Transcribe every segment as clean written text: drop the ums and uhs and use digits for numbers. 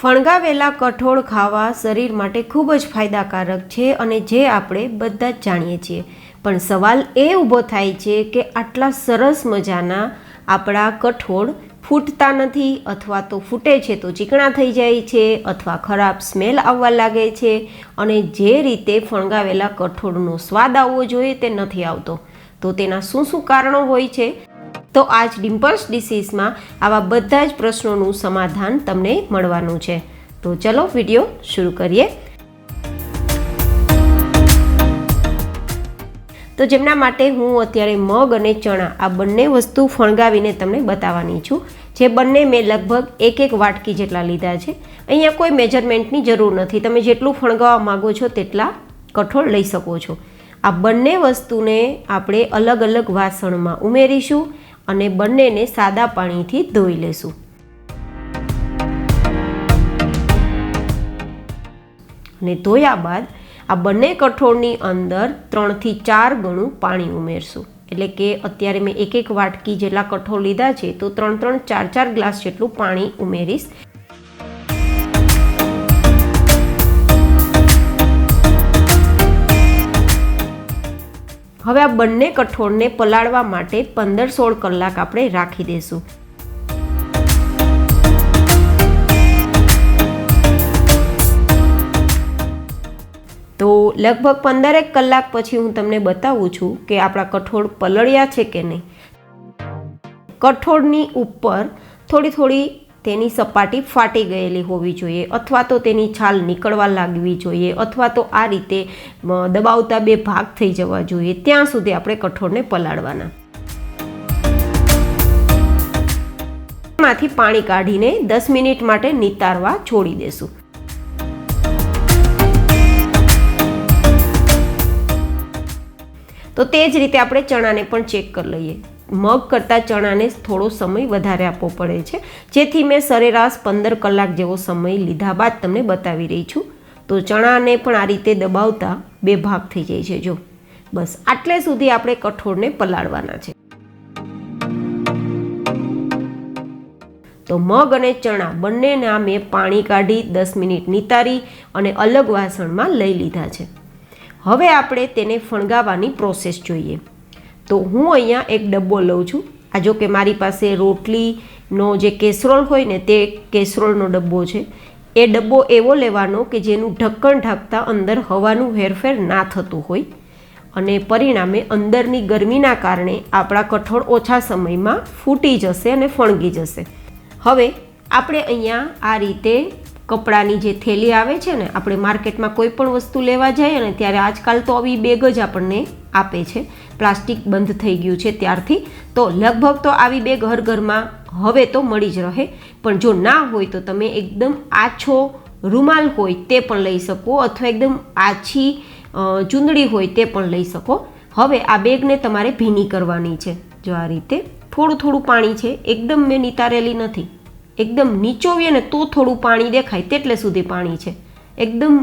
ફણગાવેલા કઠોળ ખાવા શરીર માટે ખૂબ જ ફાયદાકારક છે અને જે આપણે બધા જ જાણીએ છીએ. પણ સવાલ એ ઊભો થાય છે કે આટલા સરસ મજાના આપણા કઠોળ ફૂટતા નથી, અથવા તો ફૂટે છે તો ચીકણા થઈ જાય છે, અથવા ખરાબ સ્મેલ આવવા લાગે છે અને જે રીતે ફણગાવેલા કઠોળનો સ્વાદ આવવો જોઈએ તે નથી આવતો. તો તેના શું શું કારણો હોય છે? તો આજ ડિમ્પલ્સ ડિસીઝમાં આવા બધા જ પ્રશ્નોનું સમાધાન તમને મળવાનું છે. તો ચલો વિડીયો શરૂ કરીએ. તો જેમના માટે હું અત્યારે મગ અને ચણા આ બંને વસ્તુ ફણગાવીને તમને બતાવવાની છું. જે બંને મેં લગભગ એક વાટકી જેટલા લીધા છે. અહીંયા કોઈ મેજરમેન્ટની જરૂર નથી, તમે જેટલું ફણગાવવા માગો છો તેટલા કઠોળ લઈ શકો છો. આ બંને વસ્તુને આપણે અલગ અલગ વાસણમાં ઉમેરીશું અને બંનેને સાદા પાણીથી ધોઈ લેશું. અને ધોયા બાદ આ બંને કઠોળની અંદર 3 થી 4 ગણું પાણી ઉમેરશું. એટલે કે અત્યારે મેં એક વાટકી જેટલા કઠોળ લીધા છે તો 3-3, 4-4 ગ્લાસ જેટલું પાણી ઉમેરીશ. હવે આ બંને કઠોળને પલાળવા માટે 15-16 કલાક આપણે રાખી દઈશું. તો લગભગ 15 કલાક પછી હું તમને બતાવું છું કે આપણા કઠોળ પલળ્યા છે કે નહીં. કઠોળની ઉપર થોડી તેની સપાટી ફાટી ગયેલી હોવી જોઈએ, અથવા તો તેની છાલ નીકળવા લાગવી જોઈએ, અથવા તો આ રીતે દબાવતા 2 ભાગ થઈ જવા જોઈએ. ત્યાં સુધી આપણે કઠોળને પલાળવાના. માંથી પાણી કાઢીને 10 મિનિટ માટે નિતારવા છોડી દેશું. તો તે જ રીતે આપણે ચણાને પણ ચેક કરી લઈએ. મગ કરતાં ચણાને થોડો સમય વધારે આપવો પડે છે, જેથી મેં સરેરાશ 15 કલાક જેવો સમય લીધા બાદ તમને બતાવી રહી છું. તો ચણાને પણ આ રીતે દબાવતા 2 ભાગ થઈ જાય છે. જો બસ આટલે સુધી આપણે કઠોળને પલાળવાના છે. તો મગ અને ચણા બંનેના મેં પાણી કાઢી 10 મિનિટ નિતારી અને અલગ વાસણમાં લઈ લીધા છે. હવે આપણે તેને ફણગાવવાની પ્રોસેસ જોઈએ. તો હું અહીંયા એક ડબ્બો લઉં છું. આ જો કે મારી પાસે રોટલીનો જે કેસરોલ હોય ને તે કેસરોલનો ડબ્બો છે. એ ડબ્બો એવો લેવાનો કે જેનું ઢક્કણ ઢાંકતા અંદર હવાનું હેરફેર ના થતું હોય, અને પરિણામે અંદરની ગરમીના કારણે આપણા કઠોળ ઓછા સમયમાં ફૂટી જશે અને ફણગી જશે. હવે આપણે અહીંયા આ રીતે કપડાની જે થેલી આવે છે ને, આપણે માર્કેટમાં કોઈ પણ વસ્તુ લેવા જઈએ ને ત્યારે આજકાલ તો આવી બેગ જ આપણને આપે છે. પ્લાસ્ટિક બંધ થઈ ગયું છે ત્યારથી. તો લગભગ તો આવી બેગ હર ઘરમાં હવે તો મળી જ રહે. પણ જો ના હોય તો તમે એકદમ આછો રૂમાલ હોય તે પણ લઈ શકો, અથવા એકદમ આછી ચૂંદડી હોય તે પણ લઈ શકો. હવે આ બેગને તમારે ભીની કરવાની છે. જો આ રીતે થોડું પાણી છે, એકદમ મેં નિતારેલી નથી. એકદમ નીચોવીએ ને તો થોડું પાણી દેખાય તેટલે સુધી પાણી છે. એકદમ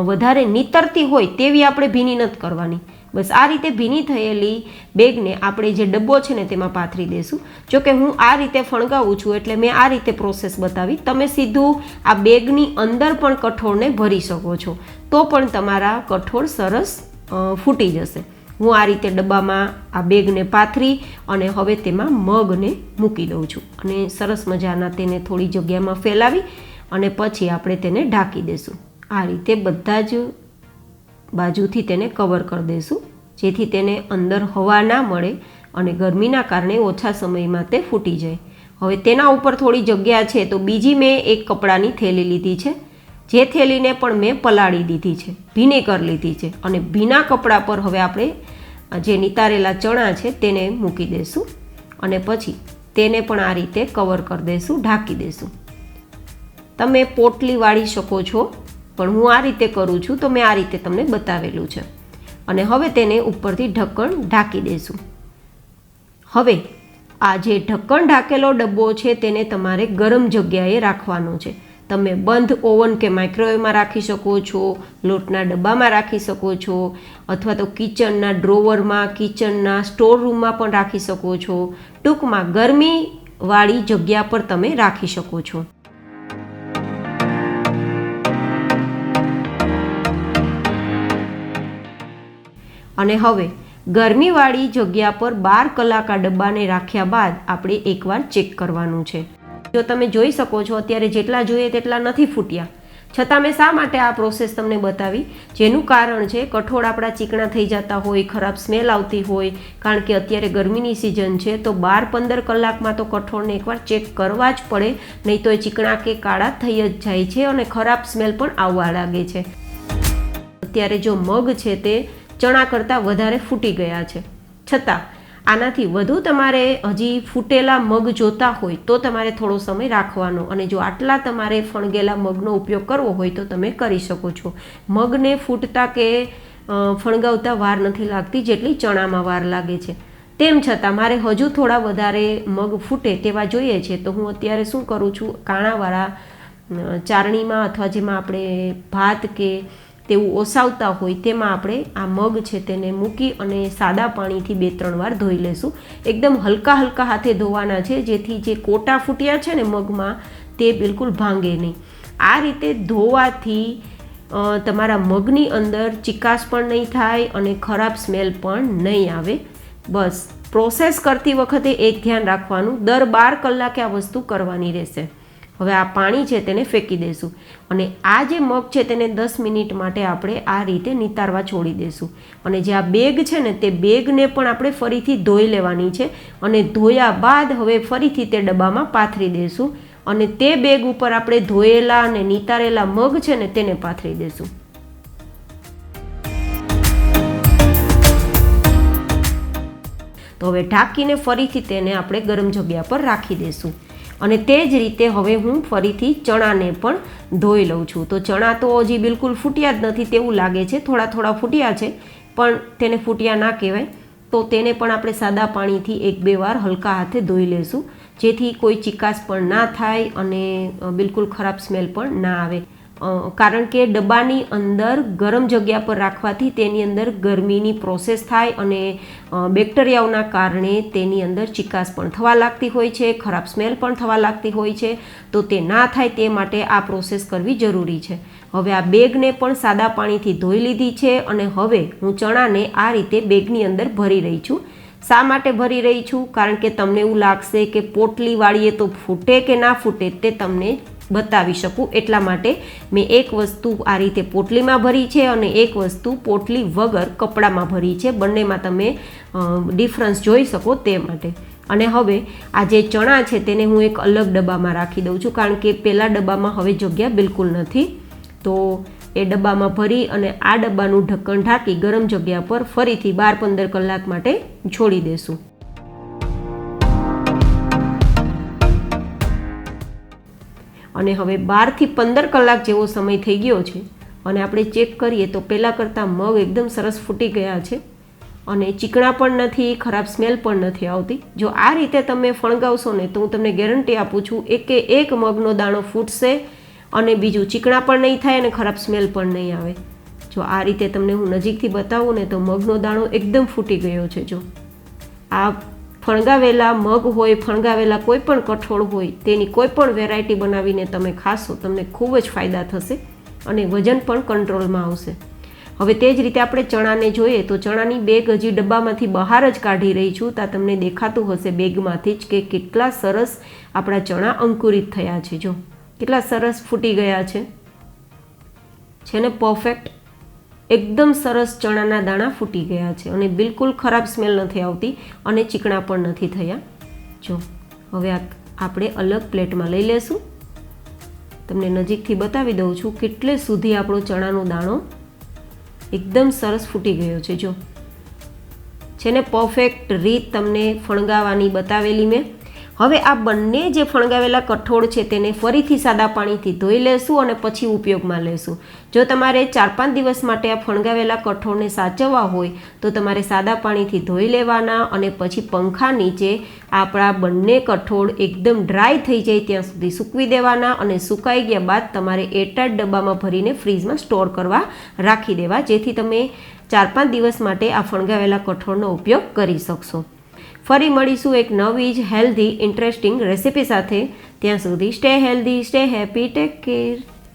વધારે નીતરતી હોય તેવી આપણે ભીની નથી કરવાની. બસ આ રીતે ભીની થયેલી બેગને આપણે જે ડબ્બો છે ને તેમાં પાથરી દઈશું. જોકે હું આ રીતે ફણગાવું છું એટલે મેં આ રીતે પ્રોસેસ બતાવી. તમે સીધું આ બેગની અંદર પણ કઠોળને ભરી શકો છો, તો પણ તમારા કઠોળ સરસ ફૂટી જશે. હું આ રીતે ડબ્બામાં આ બેગને પાથરી અને હવે તેમાં મગને મૂકી દઉં છું, અને સરસ મજાના તેને થોડી જગ્યામાં ફેલાવી અને પછી આપણે તેને ઢાંકી દઈશું. આ રીતે બધા જ બાજુથી તેને કવર કરી દઈશું, જેથી તેને અંદર હવા ના મળે અને ગરમીના કારણે ઓછા સમયમાં તે ફૂટી જાય. હવે તેના ઉપર થોડી જગ્યા છે તો બીજી મેં એક કપડાની થેલી લીધી છે, જે થેલીને પણ મેં પલાળી દીધી છે, ભીની કરી લીધી છે. અને ભીના કપડા પર હવે આપણે જે નિતારેલા ચણા છે તેને મૂકી દઈશું અને પછી તેને પણ આ રીતે કવર કરી દઈશું, ઢાંકી દઈશું. તમે પોટલી વાળી શકો છો, પણ હું આ રીતે કરું છું તો મેં આ રીતે તમને બતાવેલું છે. અને હવે તેને ઉપરથી ઢક્કણ ઢાંકી દઈશું. હવે આ જે ઢક્કણ ઢાંકેલો ડબ્બો છે તેને તમારે ગરમ જગ્યાએ રાખવાનો છે. તમે બંધ ઓવન કે માઇક્રોવેવમાં રાખી શકો છો, લોટના ડબ્બામાં રાખી શકો છો, અથવા તો કિચનના ડ્રોવરમાં, કિચનના સ્ટોર રૂમમાં પણ રાખી શકો છો. ટૂંકમાં ગરમીવાળી જગ્યા પર તમે રાખી શકો છો. અને હવે ગરમીવાળી જગ્યા પર 12 કલાક આ ડબ્બાને રાખ્યા બાદ આપણે એકવાર ચેક કરવાનું છે. જો તમે જોઈ શકો છો અત્યારે જેટલા જોઈએ તેટલા નથી ફૂટ્યા, છતાં મેં શા માટે આ પ્રોસેસ તમને બતાવી, જેનું કારણ છે કઠોળ આપણા ચીકણા થઈ જતા હોય, ખરાબ સ્મેલ આવતી હોય, કારણ કે અત્યારે ગરમીની સિઝન છે તો 12-15 કલાકમાં તો કઠોળને એકવાર ચેક કરવા જ પડે, નહીં તો એ ચીકણા કે કાળા થઈ જ જાય છે અને ખરાબ સ્મેલ પણ આવવા લાગે છે. અત્યારે જો મગ છે તે ચણા કરતાં વધારે ફૂટી ગયા છે, છતાં આનાથી વધુ તમારે હજી ફૂટેલા મગ જોતા હોય તો તમારે થોડો સમય રાખવાનો, અને જો આટલા તમારે ફણગેલા મગનો ઉપયોગ કરવો હોય તો તમે કરી શકો છો. મગને ફૂટતા કે ફણગાવતા વાર નથી લાગતી જેટલી ચણામાં વાર લાગે છે. તેમ છતાં મારે હજુ થોડા વધારે મગ ફૂટે તેવા જોઈએ છે, તો હું અત્યારે શું કરું છું, કાણાવાળા ચારણીમાં અથવા જેમાં આપણે ભાત કે તેવું ઓસાવતા હોય તેમાં આપણે આ મગ છે તેને મૂકી અને સાદા પાણીથી 2-3 વાર ધોઈ લેશું. એકદમ હલકા હલકા હાથે ધોવાના છે, જેથી જે કોટા ફૂટ્યા છે ને મગમાં તે બિલકુલ ભાંગે નહીં. આ રીતે ધોવાથી તમારા મગની અંદર ચીકાશ પણ નહીં થાય અને ખરાબ સ્મેલ પણ નહીં આવે. બસ પ્રોસેસ કરતી વખતે એક ધ્યાન રાખવાનું, દર 12 કલાકે આ વસ્તુ કરવાની રહેશે. હવે આ પાણી છે તેને ફેંકી દઈશું અને આ જે મગ છે તેને 10 મિનિટ માટે આપણે આ રીતે નિતારવા છોડી દઈશું. અને જે આ બેગ છે ને તે બેગને પણ આપણે ફરીથી ધોઈ લેવાની છે અને ધોયા બાદ હવે ફરીથી તે ડબ્બામાં પાથરી દઈશું અને તે બેગ ઉપર આપણે ધોયેલા અને નિતારેલા મગ છે ને તેને પાથરી દઈશું. તો હવે ઢાંકીને ફરીથી તેને આપણે ગરમ જગ્યા પર રાખી દઈશું. અને તે જ રીતે હવે હું ફરીથી ચણાને પણ ધોઈ લઉં છું. તો ચણા તો હજી બિલકુલ ફૂટ્યા જ નથી તેવું લાગે છે, થોડા થોડા ફૂટ્યા છે પણ તેને ફૂટ્યા ના કહેવાય. તો તેને પણ આપણે સાદા પાણીથી 1-2 વાર હલકા હાથે ધોઈ લઈશું, જેથી કોઈ ચીકાશ પણ ના થાય અને બિલકુલ ખરાબ સ્મેલ પણ ના આવે. કારણ કે ડબ્બાની અંદર ગરમ જગ્યા પર રાખવાથી તેની અંદર ગરમીની પ્રોસેસ થાય અને બેક્ટેરિયાઓના કારણે તેની અંદર ચીકાશ પણ થવા લાગતી હોય છે, ખરાબ સ્મેલ પણ થવા લાગતી હોય છે. તો તે ના થાય તે માટે આ પ્રોસેસ કરવી જરૂરી છે. હવે આ બેગને પણ સાદા પાણીથી ધોઈ લીધી છે અને હવે હું ચણાને આ રીતે બેગની અંદર ભરી રહી છું. શા માટે ભરી રહી છું? કારણ કે તમને એવું લાગશે કે પોટલી વાળીએ તો ફૂટે કે ના ફૂટે તે તમને બતાવી શકું, એટલા માટે મેં એક વસ્તુ આ રીતે પોટલીમાં ભરી છે અને એક વસ્તુ પોટલી વગર કપડામાં ભરી છે. બંનેમાં તમે ડિફરન્સ જોઈ શકો તે માટે. અને હવે આ જે ચણા છે તેને હું એક અલગ ડબ્બામાં રાખી દઉં છું, કારણ કે પેલા ડબ્બામાં હવે જગ્યા બિલકુલ નથી. તો એ ડબ્બામાં ભરી અને આ ડબ્બાનું ઢક્કણ ઢાંકી ગરમ જગ્યા પર ફરીથી 12-15 કલાક માટે છોડી દેશું. અને હવે 12 થી 15 કલાક જેવો સમય થઈ ગયો છે અને આપણે ચેક કરીએ તો પહેલાં કરતાં મગ એકદમ સરસ ફૂટી ગયા છે અને ચીકણા પણ નથી, ખરાબ સ્મેલ પણ નથી આવતી. જો આ રીતે તમે ફણગાવશો ને તો હું તમને ગેરંટી આપું છું એકે એક મગનો દાણો ફૂટશે અને બીજું ચીકણા પણ નહીં થાય અને ખરાબ સ્મેલ પણ નહીં આવે. જો આ રીતે તમને હું નજીકથી બતાવું ને તો મગનો દાણો એકદમ ફૂટી ગયો છે. જો આ ફણગાવેલા મગ હોય, ફણગાવેલા કોઈ પણ કઠોળ હોય, તેની કોઈ પણ વેરાયટી બનાવીને તમે ખાશો તમને ખૂબ જ ફાયદા થશે અને વજન પણ કંટ્રોલમાં આવશે. હવે તે જ રીતે આપણે ચણાને જોઈએ તો ચણાની બેગ હજી ડબ્બામાંથી બહાર જ કાઢી રહી છું. ત્યાં તમને દેખાતું હશે બેગમાંથી જ કે કેટલા સરસ આપણા ચણા અંકુરિત થયા છે. જો કેટલા સરસ ફૂટી ગયા છે ને પરફેક્ટ એકદમ સરસ ચણાના દાણા ફૂટી ગયા છે અને બિલકુલ ખરાબ સ્મેલ નથી આવતી અને ચીકણા પણ નથી થયા. જો હવે આપણે અલગ પ્લેટમાં લઈ લેશું. તમને નજીકથી બતાવી દઉં છું કેટલે સુધી આપણો ચણાનો દાણો એકદમ સરસ ફૂટી ગયો છે. જો છે ને પરફેક્ટ રીત તમને ફણગાવાની બતાવેલી મેં. હવે આ બંને જે ફણગાવેલા કઠોળ છે તેને ફરીથી સાદા પાણીથી ધોઈ લેશું અને પછી ઉપયોગમાં લેશું. જો તમારે 4-5 દિવસ માટે આ ફણગાવેલા કઠોળને સાચવવા હોય તો તમારે સાદા પાણીથી ધોઈ લેવાના અને પછી પંખા નીચે આપણા બંને કઠોળ એકદમ ડ્રાય થઈ જાય ત્યાં સુધી સૂકવી દેવાના અને સુકાઈ ગયા બાદ તમારે એરટાઇટ ડબ્બામાં ભરીને ફ્રીજમાં સ્ટોર કરવા રાખી દેવા, જેથી તમે 4-5 દિવસ માટે આ ફણગાવેલા કઠોળનો ઉપયોગ કરી શકશો. ફરી મળીશું એક નવી જ હેલ્ધી ઇન્ટરેસ્ટિંગ રેસિપી સાથે. ત્યાં સુધી stay healthy, stay happy, take care.